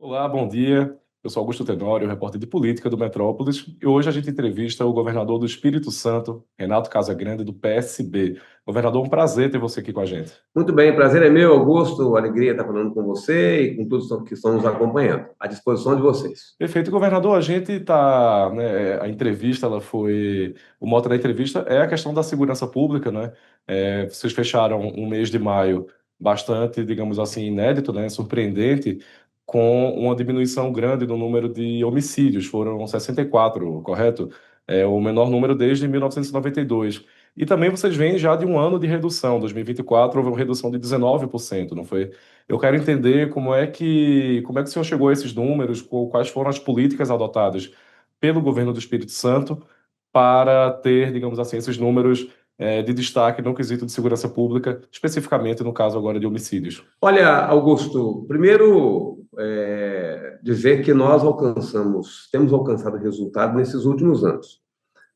Olá, bom dia. Eu sou Augusto Tenório, repórter de política do Metrópolis, e hoje a gente entrevista o governador do Espírito Santo, Renato Casagrande, do PSB. Governador, um prazer ter você aqui com a gente. Muito bem, prazer é meu, Augusto. Alegria estar falando com você e com todos que estão nos acompanhando. À disposição de vocês. Perfeito, governador. A gente está, a entrevista, o mote da entrevista é a questão da segurança pública, né? Vocês fecharam um mês de maio bastante, digamos assim, inédito, né? Surpreendente, com uma diminuição grande no número de homicídios. Foram 64, correto? É o menor número desde 1992. E também vocês vêm já de um ano de redução. 2024 houve uma redução de 19%, não foi? Eu quero entender como é que o senhor chegou a esses números, quais foram as políticas adotadas pelo governo do Espírito Santo para ter, digamos assim, esses números de destaque no quesito de segurança pública, especificamente no caso agora de homicídios. Olha, Augusto, primeiro dizer que temos alcançado resultado nesses últimos anos.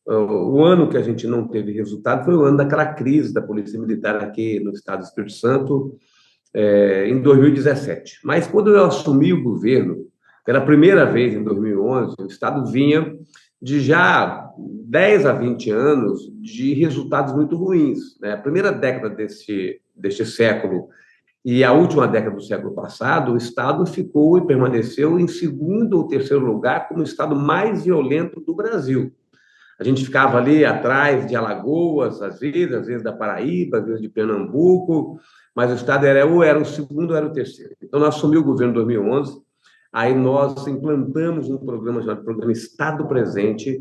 O ano que a gente não teve resultado foi o ano daquela crise da Polícia Militar aqui no estado do Espírito Santo, em 2017. Mas quando eu assumi o governo, pela primeira vez em 2011, o Estado vinha de já 10 a 20 anos de resultados muito ruins, né? A primeira década deste século e a última década do século passado, o Estado ficou e permaneceu em segundo ou terceiro lugar como o Estado mais violento do Brasil. A gente ficava ali atrás de Alagoas, às vezes da Paraíba, às vezes de Pernambuco, mas o estado era o segundo ou era o terceiro. Então, nós assumimos o governo em 2011, aí nós implantamos um programa chamado Programa Estado Presente.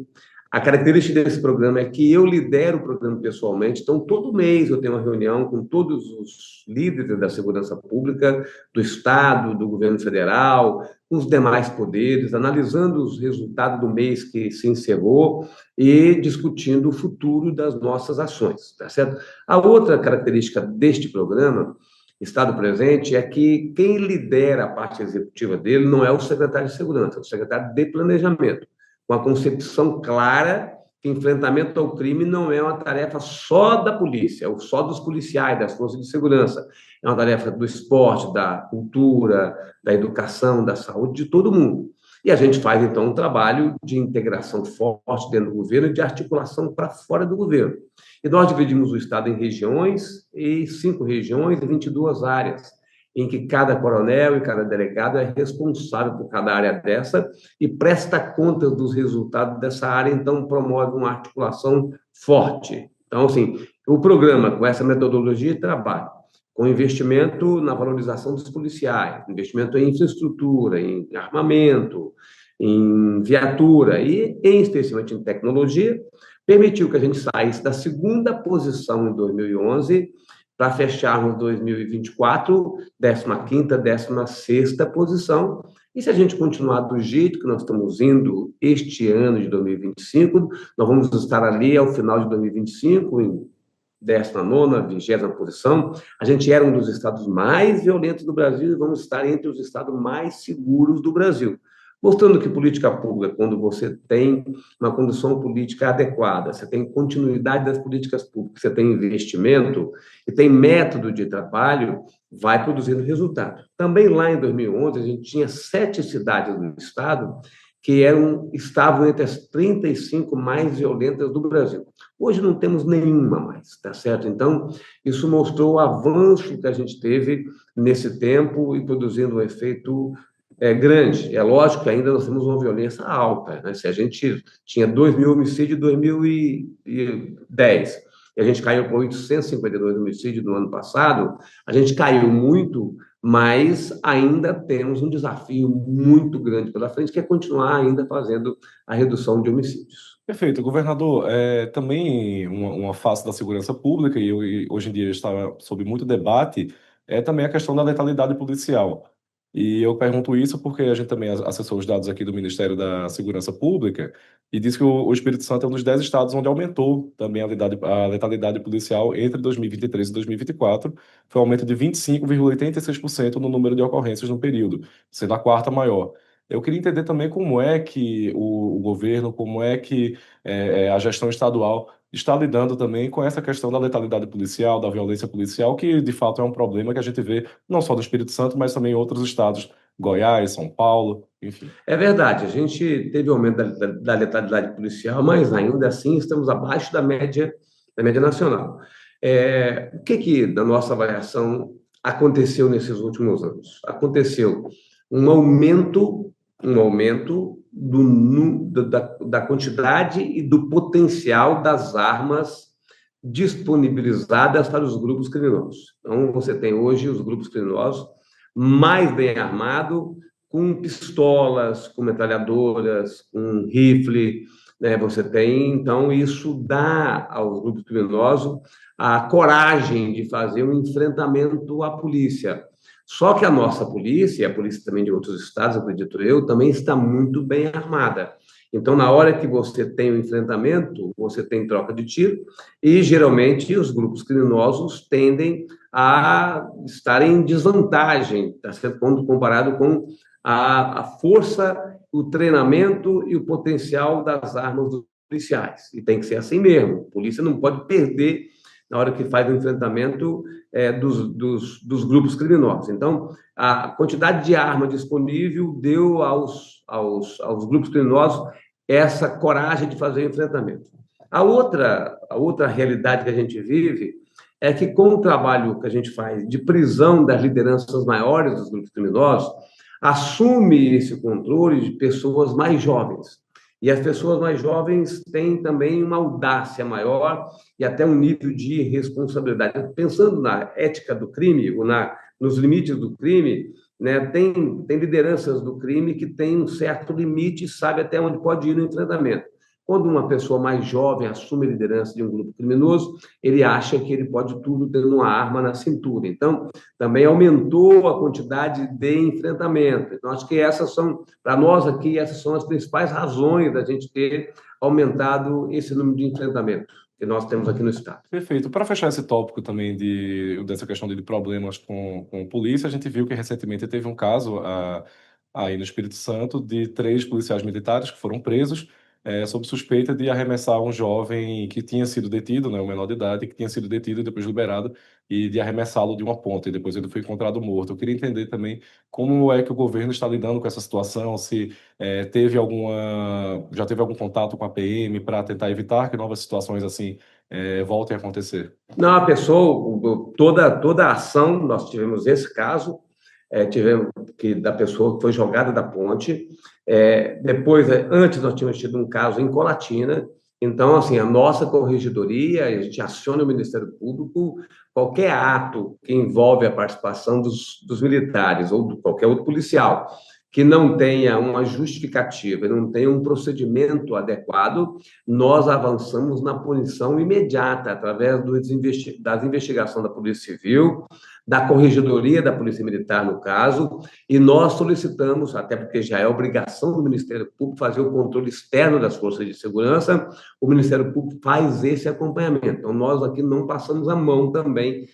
A característica desse programa é que eu lidero o programa pessoalmente, então todo mês eu tenho uma reunião com todos os líderes da segurança pública, do Estado, do governo federal, com os demais poderes, analisando os resultados do mês que se encerrou e discutindo o futuro das nossas ações, tá certo? A outra característica deste programa, Estado Presente, é que quem lidera a parte executiva dele não é o secretário de Segurança, é o secretário de Planejamento, com a concepção clara que enfrentamento ao crime não é uma tarefa só da polícia, ou só dos policiais, das forças de segurança. É uma tarefa do esporte, da cultura, da educação, da saúde, de todo mundo. E a gente faz, então, um trabalho de integração forte dentro do governo e de articulação para fora do governo. E nós dividimos o Estado em regiões, e 5 regiões e 22 áreas, em que cada coronel e cada delegado é responsável por cada área dessa e presta conta dos resultados dessa área, então promove uma articulação forte. Então, assim, o programa, com essa metodologia de trabalho, com investimento na valorização dos policiais, investimento em infraestrutura, em armamento, em viatura e, especialmente, em tecnologia, permitiu que a gente saísse da segunda posição em 2011 para fecharmos 2024, 15ª, 16ª posição. E se a gente continuar do jeito que nós estamos indo este ano de 2025, nós vamos estar ali ao final de 2025, em 19ª, 20ª posição. A gente era um dos estados mais violentos do Brasil e vamos estar entre os estados mais seguros do Brasil. Mostrando que política pública, quando você tem uma condução política adequada, você tem continuidade das políticas públicas, você tem investimento e tem método de trabalho, vai produzindo resultado. Também lá em 2011, a gente tinha 7 cidades do estado que estavam entre as 35 mais violentas do Brasil. Hoje não temos nenhuma mais, tá certo? Então, isso mostrou o avanço que a gente teve nesse tempo e produzindo um efeito grande. É lógico que ainda nós temos uma violência alta, né? Se a gente tinha 2 mil homicídios em 2010 e a gente caiu para 852 homicídios no ano passado, a gente caiu muito, mas ainda temos um desafio muito grande pela frente, que é continuar ainda fazendo a redução de homicídios. Perfeito, governador. Também uma face da segurança pública, e hoje em dia está sob muito debate, é também a questão da letalidade policial. E eu pergunto isso porque a gente também acessou os dados aqui do Ministério da Segurança Pública e diz que o Espírito Santo é um dos 10 estados onde aumentou também a letalidade policial entre 2023 e 2024. Foi um aumento de 25,86% no número de ocorrências no período, sendo a quarta maior. Eu queria entender também como é que o governo, como é que a gestão estadual está lidando também com essa questão da letalidade policial, da violência policial, que de fato é um problema que a gente vê não só no Espírito Santo, mas também em outros estados, Goiás, São Paulo, enfim. É verdade, a gente teve aumento da letalidade policial, mas ainda assim estamos abaixo da média nacional. O que que, na nossa avaliação, aconteceu nesses últimos anos? Aconteceu um aumento da quantidade e do potencial das armas disponibilizadas para os grupos criminosos. Então, você tem hoje os grupos criminosos mais bem armados, com pistolas, com metralhadoras, com rifle, né? Você tem, então, isso dá aos grupos criminosos a coragem de fazer um enfrentamento à polícia. Só que a nossa polícia, e a polícia também de outros estados, acredito eu, também está muito bem armada. Então, na hora que você tem o enfrentamento, você tem troca de tiro, e geralmente os grupos criminosos tendem a estar em desvantagem, tá certo? Quando comparado com a força, o treinamento e o potencial das armas dos policiais. E tem que ser assim mesmo. A polícia não pode perder na hora que faz o enfrentamento dos grupos criminosos. Então, a quantidade de arma disponível deu aos grupos criminosos essa coragem de fazer o enfrentamento. A outra realidade que a gente vive é que, com o trabalho que a gente faz de prisão das lideranças maiores dos grupos criminosos, assume esse controle de pessoas mais jovens. E as pessoas mais jovens têm também uma audácia maior e até um nível de responsabilidade. Pensando na ética do crime, ou nos limites do crime, né, tem lideranças do crime que têm um certo limite e sabe até onde pode ir no enfrentamento. Quando uma pessoa mais jovem assume a liderança de um grupo criminoso, ele acha que ele pode tudo tendo uma arma na cintura. Então, também aumentou a quantidade de enfrentamento. Então, acho que para nós aqui, essas são as principais razões da gente ter aumentado esse número de enfrentamentos que nós temos aqui no Estado. Perfeito. Para fechar esse tópico também dessa questão de problemas com polícia, a gente viu que recentemente teve um caso aí no Espírito Santo de 3 policiais militares que foram presos sob suspeita de arremessar um jovem que tinha sido detido, né, um menor de idade, que tinha sido detido e depois liberado, e de arremessá-lo de uma ponte, e depois ele foi encontrado morto. Eu queria entender também como é que o governo está lidando com essa situação, se já teve algum contato com a PM para tentar evitar que novas situações assim voltem a acontecer. Não, a pessoa, toda a ação, nós tivemos esse caso, tivemos que da pessoa que foi jogada da ponte. Depois, antes nós tínhamos tido um caso em Colatina. Então, assim, a nossa corregedoria, a gente aciona o Ministério Público, qualquer ato que envolve a participação dos militares ou de qualquer outro policial que não tenha uma justificativa, não tenha um procedimento adequado, nós avançamos na punição imediata, através das investigações da Polícia Civil, da Corregedoria da Polícia Militar, no caso, e nós solicitamos, até porque já é obrigação do Ministério Público fazer o controle externo das forças de segurança, o Ministério Público faz esse acompanhamento. Então, nós aqui não passamos a mão também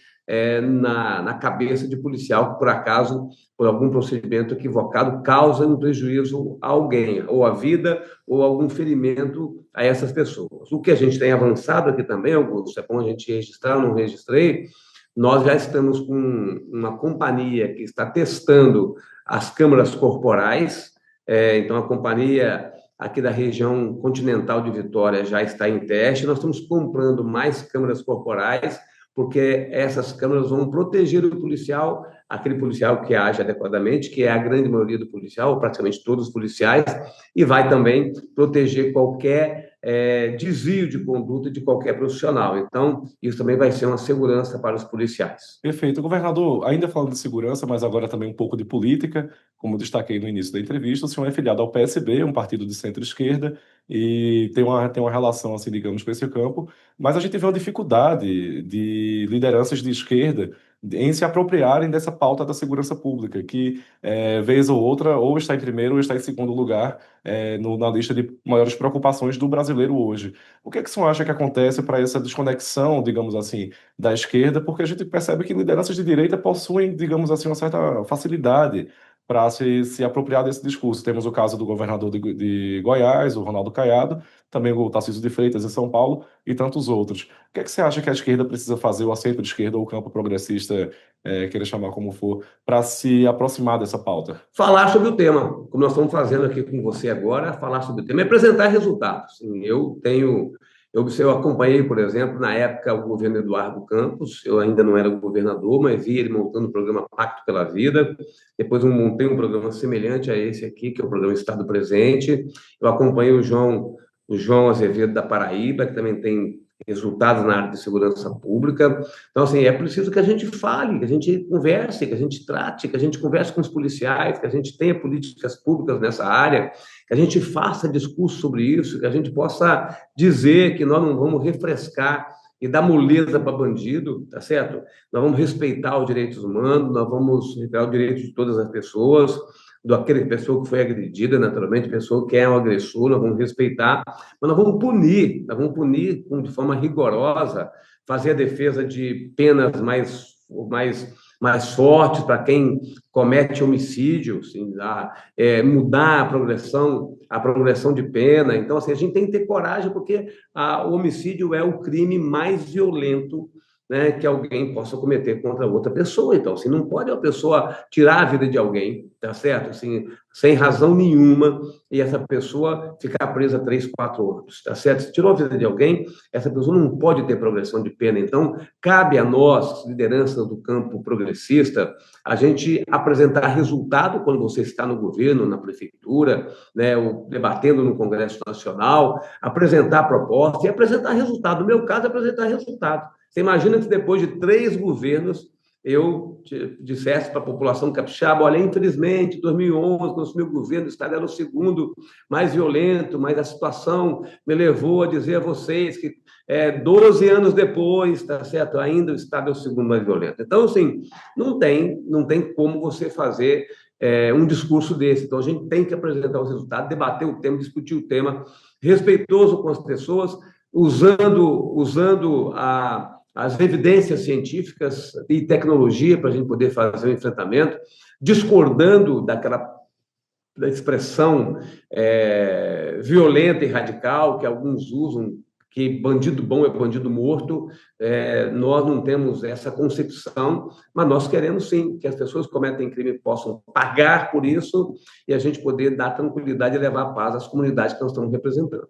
na cabeça de policial que, por acaso, por algum procedimento equivocado, causa um prejuízo a alguém, ou a vida, ou algum ferimento a essas pessoas. O que a gente tem avançado aqui também, Augusto, é bom a gente registrar, eu não registrei, nós já estamos com uma companhia que está testando as câmeras corporais, então a companhia aqui da região continental de Vitória já está em teste, nós estamos comprando mais câmeras corporais, porque essas câmeras vão proteger o policial, aquele policial que age adequadamente, que é a grande maioria do policial, praticamente todos os policiais, e vai também proteger qualquer desvio de conduta de qualquer profissional. Então, isso também vai ser uma segurança para os policiais. Perfeito. Governador, ainda falando de segurança, mas agora também um pouco de política, como eu destaquei no início da entrevista, o senhor é filiado ao PSB, um partido de centro-esquerda, e tem uma relação, assim, digamos, com esse campo, mas a gente vê uma dificuldade de lideranças de esquerda em se apropriarem dessa pauta da segurança pública, que, vez ou outra, ou está em primeiro ou está em segundo lugar, na lista de maiores preocupações do brasileiro hoje. O que é que o senhor acha que acontece para essa desconexão, digamos assim, da esquerda? Porque a gente percebe que lideranças de direita possuem, digamos assim, uma certa facilidade para se apropriar desse discurso. Temos o caso do governador de Goiás, o Ronaldo Caiado, também o Tarcísio de Freitas em São Paulo e tantos outros. O que é que você acha que a esquerda precisa fazer, o centro-esquerda ou o campo progressista, queira chamar como for, para se aproximar dessa pauta? Falar sobre o tema, como nós estamos fazendo aqui com você agora, falar sobre o tema e apresentar resultados. Sim, eu acompanhei, por exemplo, na época, o governo Eduardo Campos, eu ainda não era governador, mas vi ele montando o programa Pacto pela Vida, depois eu montei um programa semelhante a esse aqui, que é o programa Estado Presente, eu acompanhei o João Azevedo da Paraíba, que também tem resultados na área de segurança pública. Então, assim, é preciso que a gente fale, que a gente converse, que a gente trate, que a gente converse com os policiais, que a gente tenha políticas públicas nessa área, que a gente faça discurso sobre isso, que a gente possa dizer que nós não vamos refrescar e dar moleza para bandido, tá certo? Nós vamos respeitar os direitos humanos, nós vamos respeitar o direito de todas as pessoas, daquela pessoa que foi agredida, naturalmente, pessoa que é um agressor, nós vamos respeitar, mas nós vamos punir de forma rigorosa, fazer a defesa de penas mais fortes para quem comete homicídio, assim, mudar a progressão de pena. Então, assim, a gente tem que ter coragem, porque o homicídio é o crime mais violento, né, que alguém possa cometer contra outra pessoa. Então, assim, não pode a pessoa tirar a vida de alguém, tá certo? Assim, sem razão nenhuma, e essa pessoa ficar presa 3, 4 anos, tá certo? Se tirou a vida de alguém, essa pessoa não pode ter progressão de pena. Então, cabe a nós, lideranças do campo progressista, a gente apresentar resultado quando você está no governo, na prefeitura, né, ou debatendo no Congresso Nacional, apresentar proposta e apresentar resultado. No meu caso, apresentar resultado. Você imagina que depois de 3 governos eu dissesse para a população capixaba: olha, infelizmente, em 2011, no meu governo, o Estado era o segundo mais violento, mas a situação me levou a dizer a vocês que 12 anos depois, tá certo, ainda o Estado é o segundo mais violento. Então, assim, não tem como você fazer um discurso desse. Então, a gente tem que apresentar os resultados, debater o tema, discutir o tema, respeitoso com as pessoas, usando as evidências científicas e tecnologia para a gente poder fazer o enfrentamento, discordando da expressão violenta e radical que alguns usam, que bandido bom é bandido morto. Nós não temos essa concepção, mas nós queremos sim que as pessoas que cometem crime possam pagar por isso e a gente poder dar tranquilidade e levar paz às comunidades que nós estamos representando.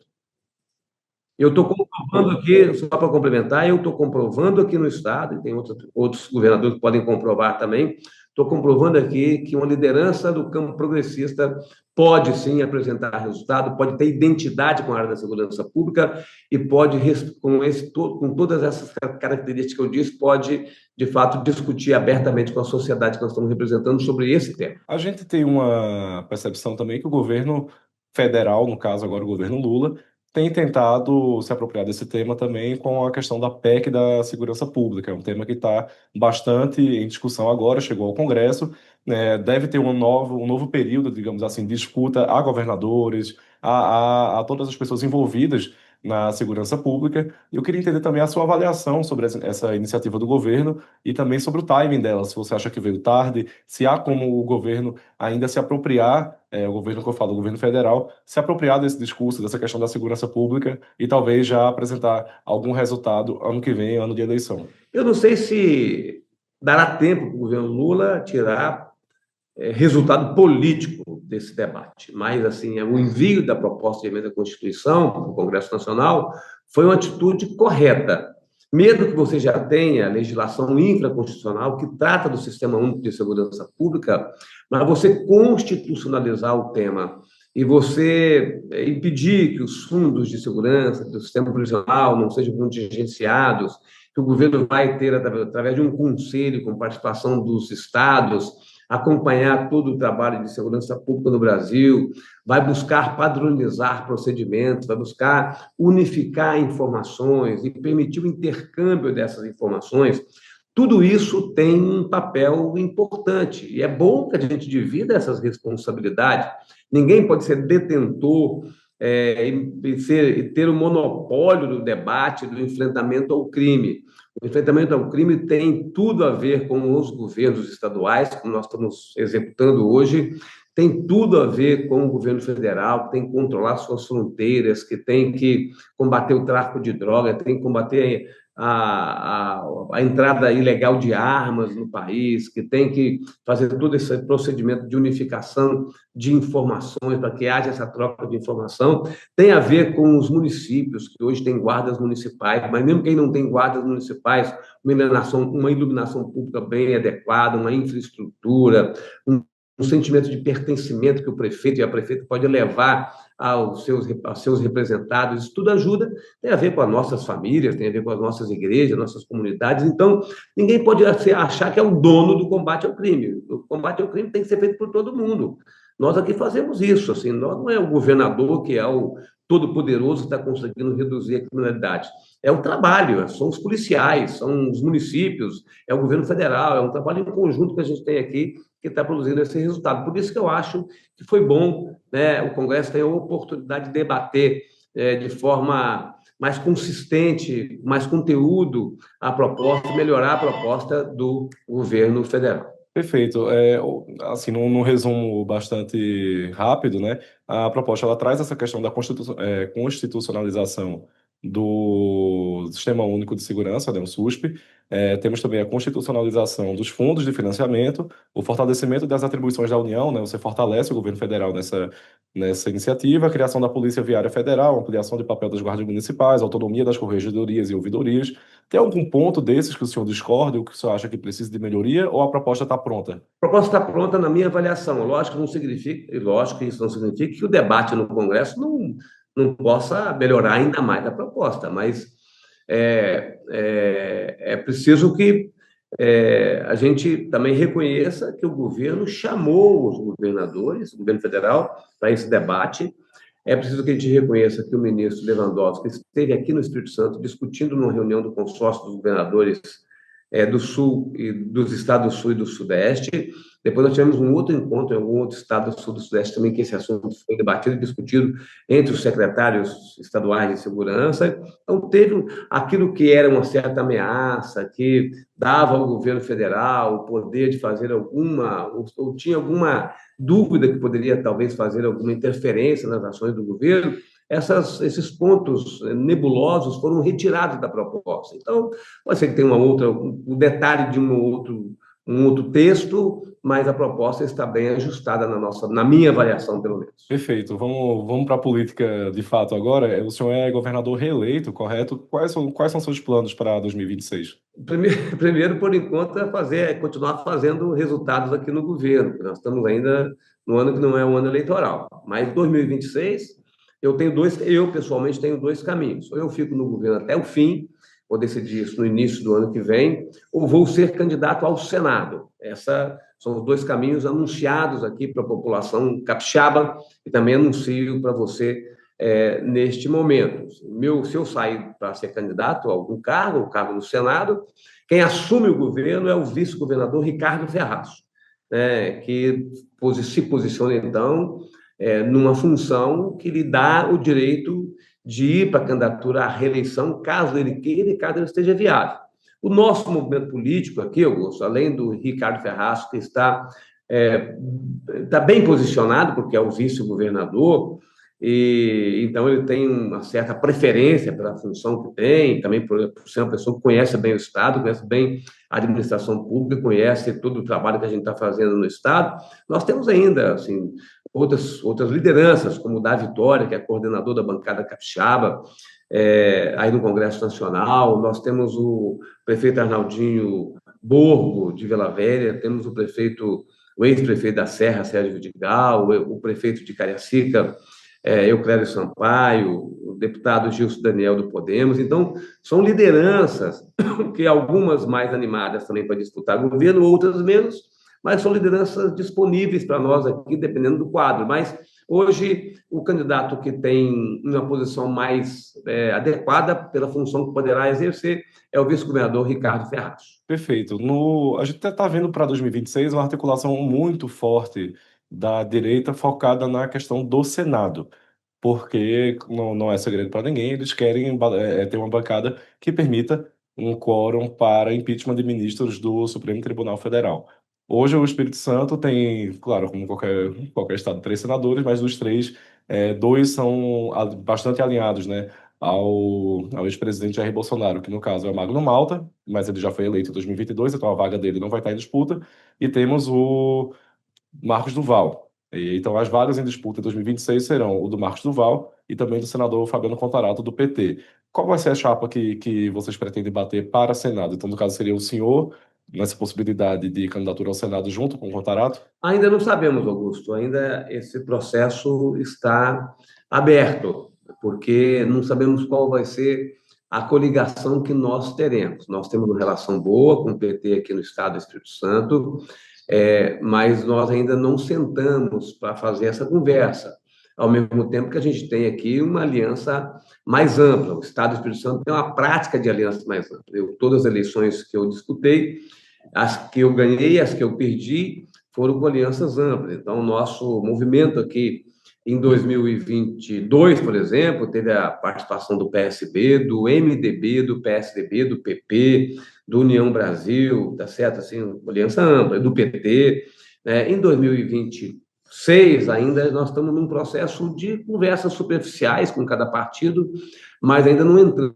Eu estou comprovando aqui, só para complementar, eu estou comprovando aqui no Estado, e tem outros governadores que podem comprovar também, estou comprovando aqui que uma liderança do campo progressista pode sim apresentar resultado, pode ter identidade com a área da segurança pública e pode, com todas essas características que eu disse, pode, de fato, discutir abertamente com a sociedade que nós estamos representando sobre esse tema. A gente tem uma percepção também que o governo federal, no caso agora o governo Lula, tem tentado se apropriar desse tema também com a questão da PEC da segurança pública. É um tema que está bastante em discussão agora, chegou ao Congresso, né, deve ter um novo período, digamos assim, de escuta a governadores, a todas as pessoas envolvidas na segurança pública. Eu queria entender também a sua avaliação sobre essa iniciativa do governo e também sobre o timing dela, se você acha que veio tarde, se há como o governo ainda se apropriar, o governo que eu falo, o governo federal, se apropriar desse discurso, dessa questão da segurança pública e talvez já apresentar algum resultado ano que vem, ano de eleição. Eu não sei se dará tempo para o governo Lula tirar resultado político desse debate, mas assim, o envio da proposta de emenda à Constituição para o Congresso Nacional foi uma atitude correta. Mesmo que você já tenha legislação infraconstitucional que trata do Sistema Único de Segurança Pública, mas você constitucionalizar o tema e você impedir que os fundos de segurança do sistema prisional não sejam contingenciados, que o governo vai ter, através de um conselho com participação dos estados, acompanhar todo o trabalho de segurança pública no Brasil, vai buscar padronizar procedimentos, vai buscar unificar informações e permitir o intercâmbio dessas informações. Tudo isso tem um papel importante e é bom que a gente divida essas responsabilidades. Ninguém pode ser detentor e ter o monopólio do debate, do enfrentamento ao crime. O enfrentamento ao crime tem tudo a ver com os governos estaduais, como nós estamos executando hoje, tem tudo a ver com o governo federal, que tem que controlar suas fronteiras, que tem que combater o tráfico de droga, tem que combater a entrada ilegal de armas no país, que tem que fazer todo esse procedimento de unificação de informações para que haja essa troca de informação, tem a ver com os municípios, que hoje têm guardas municipais, mas mesmo quem não tem guardas municipais, uma iluminação pública bem adequada, uma infraestrutura, um sentimento de pertencimento que o prefeito e a prefeita podem levar aos seus representados, isso tudo ajuda, tem a ver com as nossas famílias, tem a ver com as nossas igrejas, nossas comunidades, então ninguém pode achar que é o dono do combate ao crime. O combate ao crime tem que ser feito por todo mundo. Nós aqui fazemos isso, assim, nós não é o governador que é o todo-poderoso que está conseguindo reduzir a criminalidade. É o trabalho, são os policiais, são os municípios, é o governo federal, é um trabalho em conjunto que a gente tem aqui que está produzindo esse resultado. Por isso que eu acho que foi bom, né, o Congresso ter a oportunidade de debater de forma mais consistente, mais conteúdo a proposta, melhorar a proposta do governo federal. Perfeito. Assim, num resumo bastante rápido, né? A proposta ela traz essa questão da constitucionalização do Sistema Único de Segurança, né, o SUSP. Temos também a constitucionalização dos fundos de financiamento, o fortalecimento das atribuições da União, né? Você fortalece o governo federal nessa iniciativa, a criação da Polícia Viária Federal, ampliação de papel das guardas municipais, autonomia das corregedorias e ouvidorias. Tem algum ponto desses que o senhor discorda ou que o senhor acha que precisa de melhoria ou a proposta está pronta? A proposta está pronta na minha avaliação. Lógico que isso não significa que o debate no Congresso não possa melhorar ainda mais a proposta, mas é preciso que a gente também reconheça que o governo chamou os governadores, o governo federal, para esse debate. É preciso que a gente reconheça que o ministro Lewandowski esteve aqui no Espírito Santo discutindo numa reunião do consórcio dos governadores do Sul e dos estados do Sul e do Sudeste. Depois nós tivemos um outro encontro em algum outro estado do Sul e do Sudeste também, que esse assunto foi debatido e discutido entre os secretários estaduais de segurança. Então, teve aquilo que era uma certa ameaça, que dava ao governo federal o poder de fazer ou tinha alguma dúvida que poderia talvez fazer alguma interferência nas ações do governo, esses pontos nebulosos foram retirados da proposta. Então, pode ser que tenha um detalhe de um outro texto, mas a proposta está bem ajustada na minha avaliação, pelo menos. Perfeito. Vamos para a política de fato agora. O senhor é governador reeleito, correto? Quais são seus planos para 2026? Primeiro, por enquanto, continuar fazendo resultados aqui no governo, porque nós estamos ainda no ano que não é um ano eleitoral. Mas 2026, eu pessoalmente tenho dois caminhos. Ou eu fico no governo até o fim, vou decidir isso no início do ano que vem, ou vou ser candidato ao Senado. Esses são os dois caminhos anunciados aqui para a população capixaba e também anuncio para você neste momento. Se eu sair para ser candidato a algum cargo, o cargo no Senado, quem assume o governo é o vice-governador Ricardo Ferraz, né, que se posiciona, então, numa função que lhe dá o direito de ir para a candidatura à reeleição, caso ele queira e caso ele esteja viável. O nosso movimento político aqui, Augusto, além do Ricardo Ferraz, que está bem posicionado, porque é o vice-governador, e então ele tem uma certa preferência pela função que tem, também por ser uma pessoa que conhece bem o Estado, conhece bem a administração pública, conhece todo o trabalho que a gente está fazendo no Estado. Nós temos ainda, assim, outras lideranças, como o da Vitória, que é coordenador da bancada capixaba, aí no Congresso Nacional. Nós temos o prefeito Arnaldinho Borgo, de Vila Velha, temos o ex-prefeito da Serra, Sérgio Vidigal, o prefeito de Cariacica, Euclério Sampaio, o deputado Gilson Daniel do Podemos. Então, são lideranças que algumas mais animadas também para disputar o governo, outras menos, mas são lideranças disponíveis para nós aqui, dependendo do quadro. Mas hoje, o candidato que tem uma posição mais adequada pela função que poderá exercer é o vice-governador Ricardo Ferraz. Perfeito. A gente está vendo para 2026 uma articulação muito forte da direita focada na questão do Senado. porque não é segredo para ninguém, eles querem ter uma bancada que permita um quórum para impeachment de ministros do Supremo Tribunal Federal. Hoje o Espírito Santo tem, claro, como qualquer estado, três senadores, mas dos três, dois são bastante alinhados, né, ao ex-presidente Jair Bolsonaro, que no caso é o Magno Malta, mas ele já foi eleito em 2022, então a vaga dele não vai estar em disputa, e temos o Marcos Duval. Então, as vagas em disputa em 2026 serão o do Marcos Duval e também do senador Fabiano Contarato, do PT. Qual vai ser a chapa que vocês pretendem bater para Senado? Então, no caso, seria o senhor nessa possibilidade de candidatura ao Senado junto com o Contarato? Ainda não sabemos, Augusto, ainda esse processo está aberto, porque não sabemos qual vai ser a coligação que nós teremos. Nós temos uma relação boa com o PT aqui no estado do Espírito Santo, mas nós ainda não sentamos para fazer essa conversa. Ao mesmo tempo que a gente tem aqui uma aliança mais ampla. O estado do Espírito Santo tem uma prática de aliança mais ampla. Todas as eleições que eu disputei, as que eu ganhei, as que eu perdi, foram com alianças amplas. Então, o nosso movimento aqui em 2022, por exemplo, teve a participação do PSB, do MDB, do PSDB, do PP, do União Brasil, tá certo? Assim, uma aliança ampla, do PT. Em 2026, ainda nós estamos num processo de conversas superficiais com cada partido, mas ainda não entramos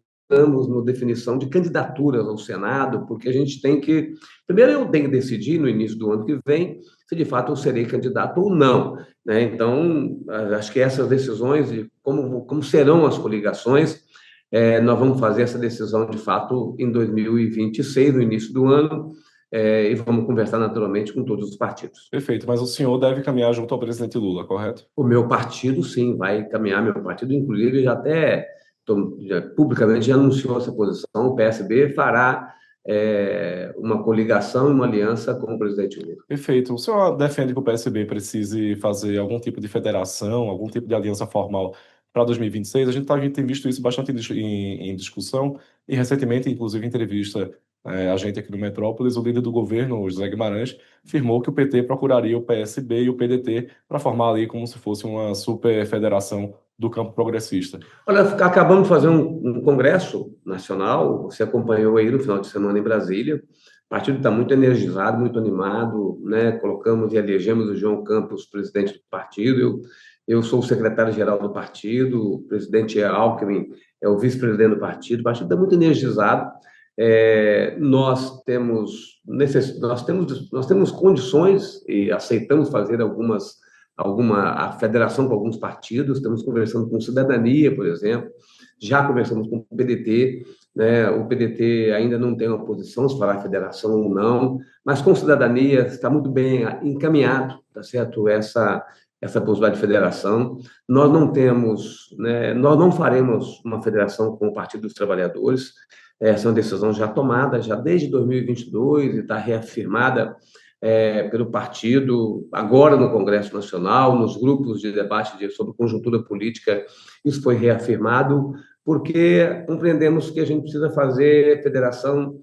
na definição de candidaturas ao Senado, porque a gente tem que. Primeiro, eu tenho que decidir no início do ano que vem se de fato eu serei candidato ou não. Né? Então, acho que essas decisões de como serão as coligações, nós vamos fazer essa decisão de fato em 2026, no início do ano, e vamos conversar naturalmente com todos os partidos. Perfeito, mas o senhor deve caminhar junto ao presidente Lula, correto? O meu partido, sim, vai caminhar. Meu partido, inclusive, já publicamente já anunciou essa posição. O PSB fará uma coligação e uma aliança com o presidente Lula. Perfeito. O senhor defende que o PSB precise fazer algum tipo de federação, algum tipo de aliança formal para 2026? A gente tem visto isso bastante em discussão e recentemente, inclusive em entrevista a gente aqui no Metrópolis, o líder do governo, o José Guimarães, afirmou que o PT procuraria o PSB e o PDT para formar ali como se fosse uma super federação do campo progressista. Olha, acabamos de fazer um congresso nacional, você acompanhou aí no final de semana em Brasília. O partido está muito energizado, muito animado, né? Colocamos e elegemos o João Campos presidente do partido. Eu sou o secretário-geral do partido, o presidente Alckmin é o vice-presidente do partido. O partido está muito energizado. Nós temos condições e aceitamos fazer a federação com alguns partidos, estamos conversando com Cidadania, por exemplo, já conversamos com o PDT, né? O PDT ainda não tem uma posição se fará federação ou não, mas com Cidadania está muito bem encaminhado, tá certo? Essa possibilidade de federação. Nós não temos, né, nós não faremos uma federação com o Partido dos Trabalhadores, essa é uma decisão já tomada, já desde 2022, e está reafirmada pelo partido, agora no Congresso Nacional, nos grupos de debate sobre conjuntura política, isso foi reafirmado, porque compreendemos que a gente precisa fazer federação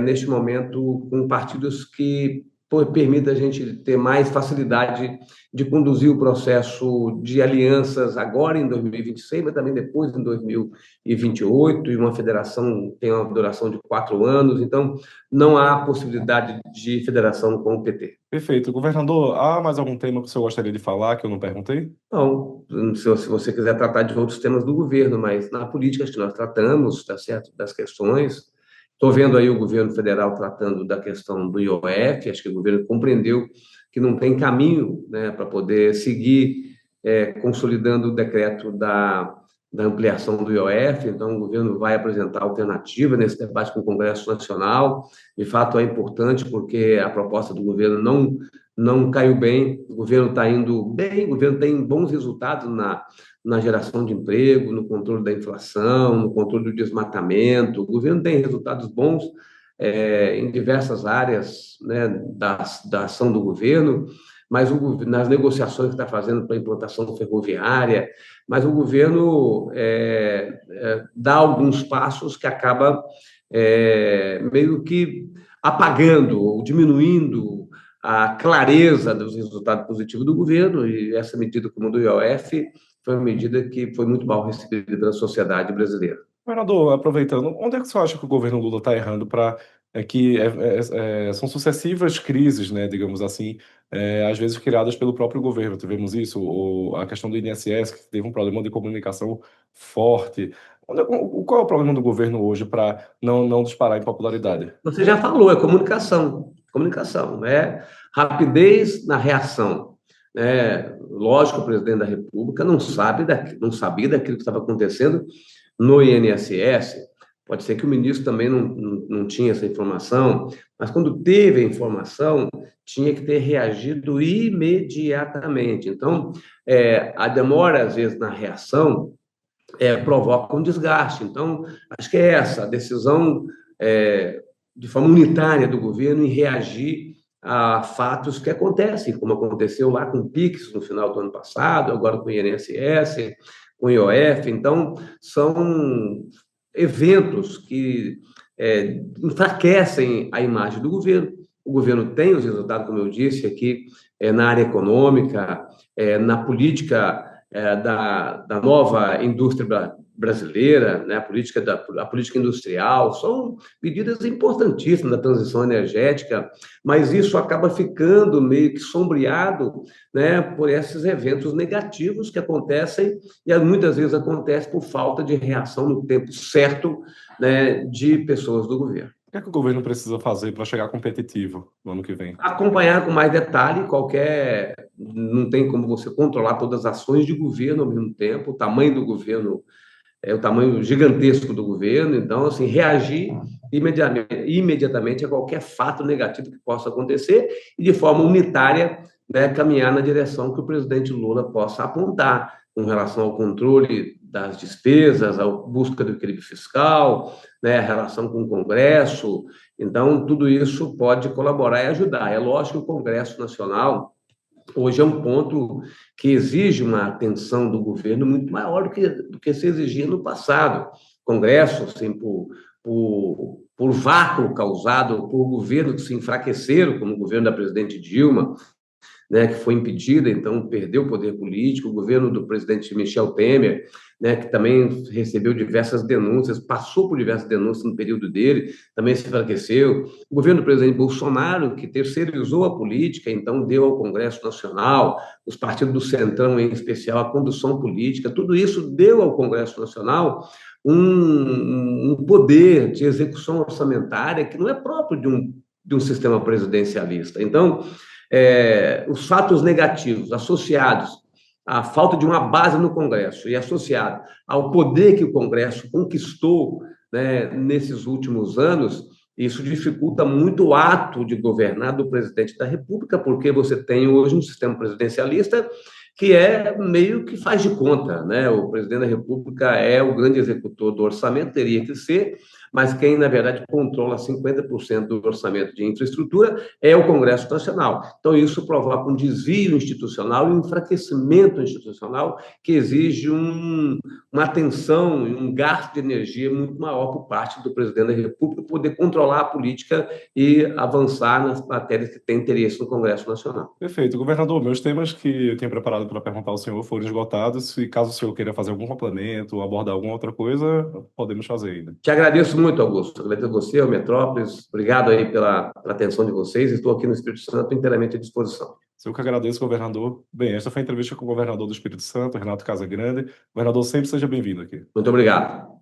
neste momento com partidos que permita a gente ter mais facilidade de conduzir o processo de alianças agora em 2026, mas também depois em 2028, e uma federação tem uma duração de 4 anos, então não há possibilidade de federação com o PT. Perfeito. Governador, há mais algum tema que o senhor gostaria de falar que eu não perguntei? Não, se você quiser tratar de outros temas do governo, mas na política acho que nós tratamos, tá certo, das questões. Estou vendo aí o governo federal tratando da questão do IOF, acho que o governo compreendeu que não tem caminho, né, para poder seguir consolidando o decreto da ampliação do IOF, então o governo vai apresentar alternativa nesse debate com o Congresso Nacional. De fato, é importante porque a proposta do governo não caiu bem, o governo está indo bem, o governo tem bons resultados na geração de emprego, no controle da inflação, no controle do desmatamento. O governo tem resultados bons em diversas áreas, né, da ação do governo, mas nas negociações que está fazendo para a implantação ferroviária, mas o governo dá alguns passos que acaba meio que apagando ou diminuindo a clareza dos resultados positivos do governo, e essa medida como do IOF foi uma medida que foi muito mal recebida pela sociedade brasileira. Governador, aproveitando, onde é que você acha que o governo Lula está errando para são sucessivas crises, né, digamos assim, às vezes criadas pelo próprio governo. Tivemos isso, a questão do INSS, que teve um problema de comunicação forte. Qual é o problema do governo hoje para não disparar em popularidade? Você já falou, é comunicação. Comunicação, é rapidez na reação. Lógico, o presidente da República não sabia daquilo que estava acontecendo no INSS. Pode ser que o ministro também não tinha essa informação, mas quando teve a informação, tinha que ter reagido imediatamente. Então, a demora, às vezes, na reação provoca um desgaste. Então, acho que é essa a decisão de forma unitária do governo em reagir a fatos que acontecem, como aconteceu lá com o PIX no final do ano passado, agora com o INSS, com o IOF. Então, são eventos que enfraquecem a imagem do governo. O governo tem os resultados, como eu disse aqui, na área econômica, na política da nova indústria brasileira, né, a política industrial, são medidas importantíssimas da transição energética, mas isso acaba ficando meio que sombreado, né, por esses eventos negativos que acontecem e muitas vezes acontece por falta de reação no tempo certo, né, de pessoas do governo. O que é que o governo precisa fazer para chegar competitivo no ano que vem? Acompanhar com mais detalhe não tem como você controlar todas as ações de governo ao mesmo tempo, o tamanho do governo é o tamanho gigantesco do governo, então, assim, reagir imediatamente a qualquer fato negativo que possa acontecer e, de forma unitária, né, caminhar na direção que o presidente Lula possa apontar com relação ao controle das despesas, à busca do equilíbrio fiscal, né, a relação com o Congresso. Então, tudo isso pode colaborar e ajudar. É lógico que o Congresso Nacional hoje é um ponto que exige uma atenção do governo muito maior do que se exigia no passado. Congresso, assim, por vácuo causado por governos que se enfraqueceram, como o governo da presidente Dilma, né, que foi impedida, então perdeu o poder político, o governo do presidente Michel Temer, né, que também recebeu diversas denúncias, passou por diversas denúncias no período dele, também se enfraqueceu. O governo do presidente Bolsonaro, que terceirizou a política, então deu ao Congresso Nacional, os partidos do Centrão, em especial, a condução política, tudo isso deu ao Congresso Nacional um poder de execução orçamentária que não é próprio de um sistema presidencialista. Então, os fatos negativos associados à falta de uma base no Congresso e associado ao poder que o Congresso conquistou, né, nesses últimos anos, isso dificulta muito o ato de governar do presidente da República, porque você tem hoje um sistema presidencialista que meio que faz de conta, né? O presidente da República é o grande executor do orçamento, teria que ser, mas quem, na verdade, controla 50% do orçamento de infraestrutura é o Congresso Nacional. Então, isso provoca um desvio institucional e um enfraquecimento institucional que exige uma atenção e um gasto de energia muito maior por parte do presidente da República poder controlar a política e avançar nas matérias que têm interesse no Congresso Nacional. Perfeito. Governador, meus temas que eu tinha preparado para perguntar ao senhor foram esgotados. E caso o senhor queira fazer algum complemento ou abordar alguma outra coisa, podemos fazer ainda. Te agradeço muito, Augusto. Agradeço a você, ao Metrópolis. Obrigado aí pela atenção de vocês. Estou aqui no Espírito Santo inteiramente à disposição. Eu que agradeço, governador. Bem, esta foi a entrevista com o governador do Espírito Santo, Renato Casagrande. Governador, sempre seja bem-vindo aqui. Muito obrigado.